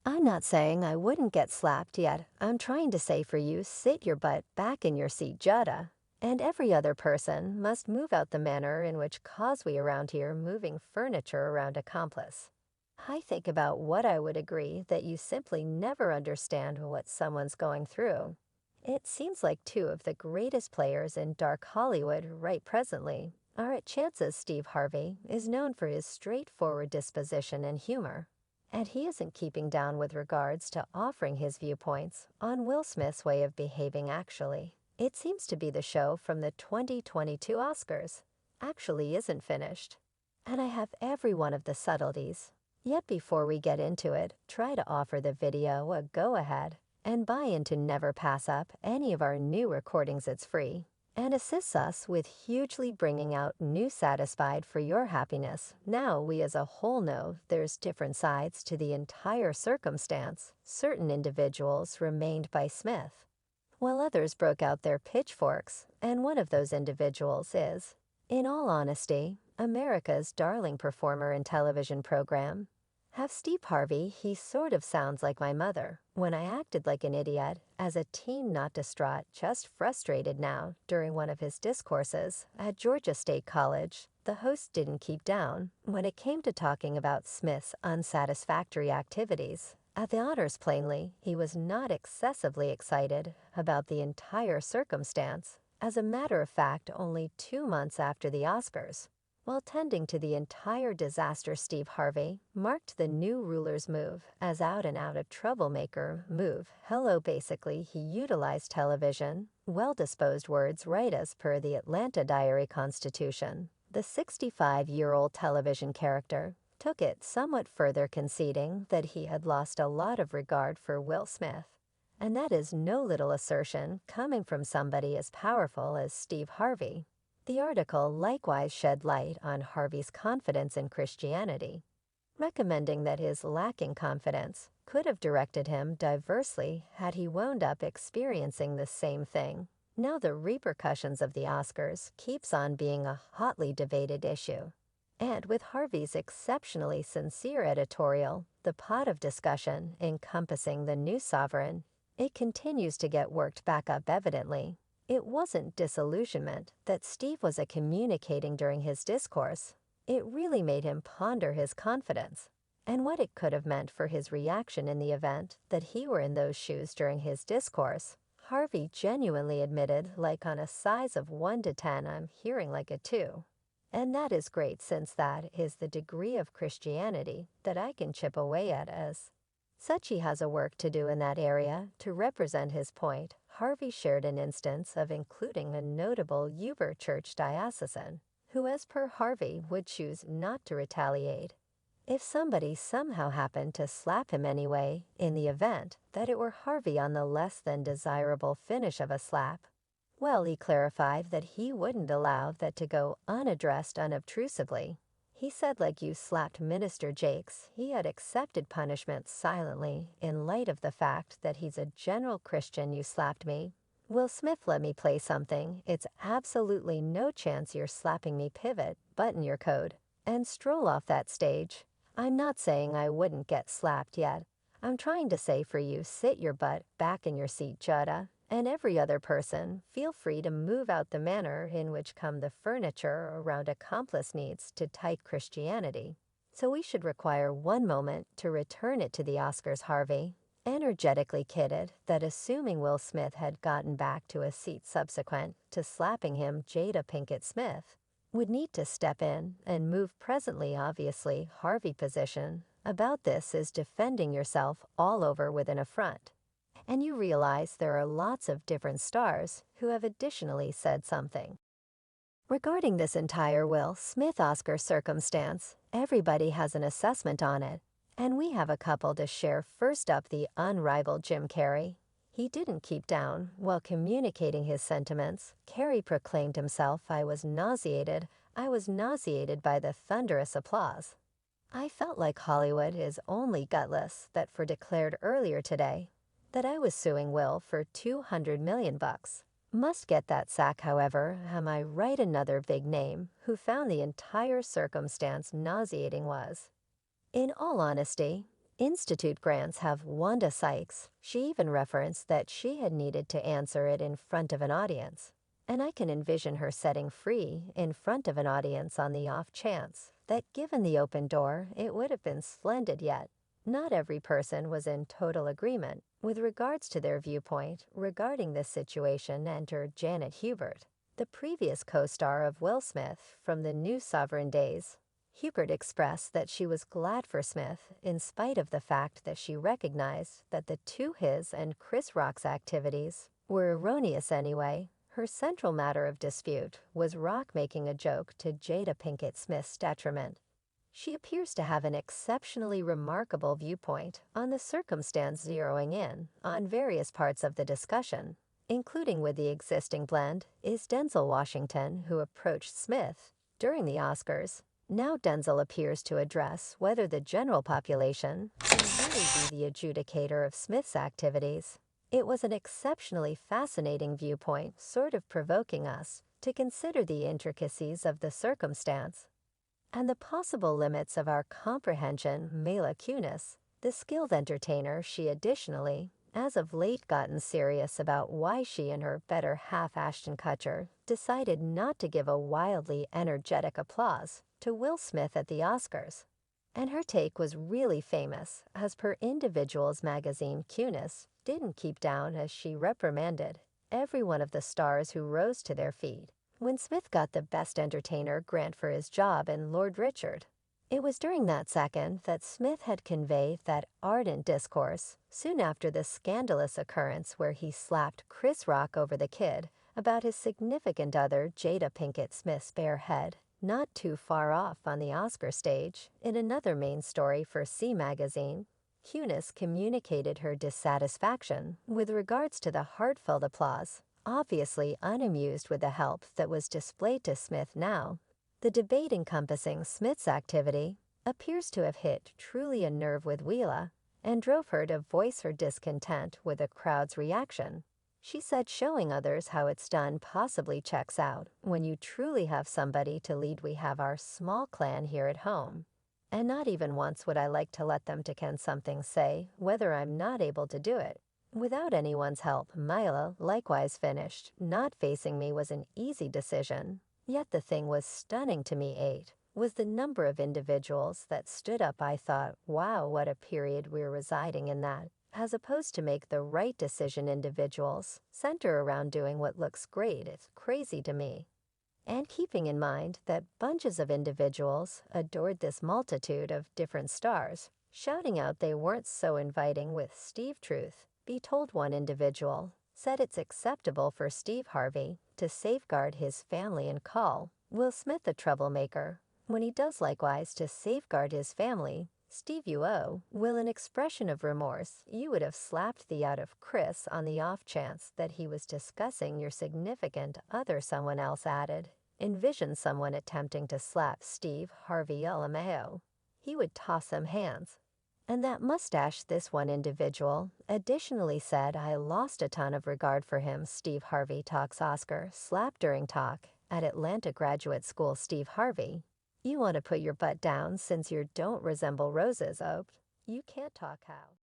I'm not saying I wouldn't get slapped yet. I'm trying to say for you, sit your butt back in your seat, Jutta. And every other person must move out the manner in which cause we around here moving furniture around accomplice. I think about what I would agree that you simply never understand what someone's going through. It seems like two of the greatest players in dark Hollywood right presently are at chances. Steve Harvey is known for his straightforward disposition and humor, and he isn't keeping down with regards to offering his viewpoints on Will Smith's way of behaving actually. It seems to be the show from the 2022 Oscars actually isn't finished, and I have every one of the subtleties. Yet before we get into it, try to offer the video a go-ahead and buy into never pass up any of our new recordings. It's free and assists us with hugely bringing out new satisfied for your happiness. Now we as a whole know there's different sides to the entire circumstance. Certain individuals remained by Smith, while others broke out their pitchforks, and one of those individuals is, in all honesty, America's darling performer in television program. Have Steve Harvey. He sort of sounds like my mother when I acted like an idiot as a teen, not distraught, just frustrated. Now, during one of his discourses at Georgia State College, the host didn't keep down when it came to talking about Smith's unsatisfactory activities at the honors. Plainly, he was not excessively excited about the entire circumstance. As a matter of fact, only 2 months after the Oscars, while tending to the entire disaster, Steve Harvey marked the new ruler's move as out-and-out a troublemaker move. Hello, basically, he utilized television, well-disposed words right as per the Atlanta Diary Constitution. The 65-year-old television character took it somewhat further, conceding that he had lost a lot of regard for Will Smith. And that is no little assertion coming from somebody as powerful as Steve Harvey. The article likewise shed light on Harvey's confidence in Christianity, recommending that his lacking confidence could have directed him diversely had he wound up experiencing the same thing. Now the repercussions of the Oscars keeps on being a hotly debated issue, and with Harvey's exceptionally sincere editorial, the pot of discussion encompassing the new sovereign, it continues to get worked back up. Evidently, it wasn't disillusionment that Steve was communicating during his discourse. It really made him ponder his confidence and what it could have meant for his reaction in the event that he were in those shoes during his discourse. Harvey genuinely admitted, like on a size of 1 to 10, I'm hearing like a 2. And that is great, since that is the degree of Christianity that I can chip away at. As such, he has a work to do in that area to represent his point. Harvey shared an instance of including a notable Uber church diocesan, who as per Harvey would choose not to retaliate if somebody somehow happened to slap him anyway, in the event that it were Harvey on the less than desirable finish of a slap. Well, he clarified that he wouldn't allow that to go unaddressed unobtrusively. He said, like you slapped Minister Jakes, he had accepted punishment silently in light of the fact that he's a general Christian. You slapped me. Will Smith, let me play something. It's absolutely no chance you're slapping me. Pivot, button your code, and stroll off that stage. I'm not saying I wouldn't get slapped yet. I'm trying to say for you, sit your butt back in your seat, Jutta, and every other person, feel free to move out the manner in which come the furniture around accomplice needs to tight Christianity. So we should require one moment to return it to the Oscars. Harvey energetically kidded that assuming Will Smith had gotten back to a seat subsequent to slapping him, Jada Pinkett Smith would need to step in and move presently. Obviously, Harvey position about this is defending yourself all over with an affront. And you realize there are lots of different stars who have additionally said something regarding this entire Will Smith Oscar circumstance. Everybody has an assessment on it, and we have a couple to share. First up, the unrivaled Jim Carrey. He didn't keep down while communicating his sentiments. Carrey proclaimed himself, I was nauseated by the thunderous applause. I felt like Hollywood is only gutless that for declared earlier today that I was suing Will for $200 million. Must get that sack. However, am I right? Another big name who found the entire circumstance nauseating was, in all honesty, Institute grants have Wanda Sykes. She even referenced that she had needed to answer it in front of an audience. And I can envision her setting free in front of an audience on the off chance that given the open door, it would have been splendid yet. Not every person was in total agreement. With regards to their viewpoint regarding this situation, entered Janet Hubert, the previous co-star of Will Smith from the New Sovereign days. Hubert expressed that she was glad for Smith in spite of the fact that she recognized that the two his and Chris Rock's activities were erroneous anyway. Her central matter of dispute was Rock making a joke to Jada Pinkett Smith's detriment. She appears to have an exceptionally remarkable viewpoint on the circumstance, zeroing in on various parts of the discussion, including with the existing blend, is Denzel Washington, who approached Smith during the Oscars. Now Denzel appears to address whether the general population can really be the adjudicator of Smith's activities. It was an exceptionally fascinating viewpoint, sort of provoking us to consider the intricacies of the circumstance and the possible limits of our comprehension. Mila Kunis, the skilled entertainer, she additionally, as of late, gotten serious about why she and her better half Ashton Kutcher decided not to give a wildly energetic applause to Will Smith at the Oscars. And her take was really famous. As per Individuals magazine, Kunis didn't keep down as she reprimanded every one of the stars who rose to their feet when Smith got the Best Entertainer grant for his job in Lord Richard. It was during that second that Smith had conveyed that ardent discourse soon after the scandalous occurrence where he slapped Chris Rock over the kid about his significant other Jada Pinkett Smith's bare head. Not too far off on the Oscar stage, in another main story for C Magazine, Kunis communicated her dissatisfaction with regards to the heartfelt applause, obviously unamused with the help that was displayed to Smith now. The debate encompassing Smith's activity appears to have hit truly a nerve with Wheela and drove her to voice her discontent with the crowd's reaction. She said showing others how it's done possibly checks out when you truly have somebody to lead. We have our small clan here at home, and not even once would I like to let them to can something say whether I'm not able to do it without anyone's help. Mila likewise finished, not facing me was an easy decision, yet the thing was stunning to me. 8 was the number of individuals that stood up. I thought, wow, what a period we're residing in that. As opposed to make the right decision, individuals center around doing what looks great. It's crazy to me. And keeping in mind that bunches of individuals adored this multitude of different stars, shouting out they weren't so inviting with Steve. Truth be told, one individual said it's acceptable for Steve Harvey to safeguard his family and call Will Smith a troublemaker when he does likewise to safeguard his family. Steve, you owe Will an expression of remorse. You would have slapped the out of Chris on the off chance that he was discussing your significant other. Someone else added, envision someone attempting to slap Steve Harvey. LMAO. He would toss him hands. And that mustache. This one individual additionally said, I lost a ton of regard for him. Steve Harvey talks Oscar slap during talk at Atlanta Graduate School. Steve Harvey, you want to put your butt down since you don't resemble roses. Oh, you can't talk how.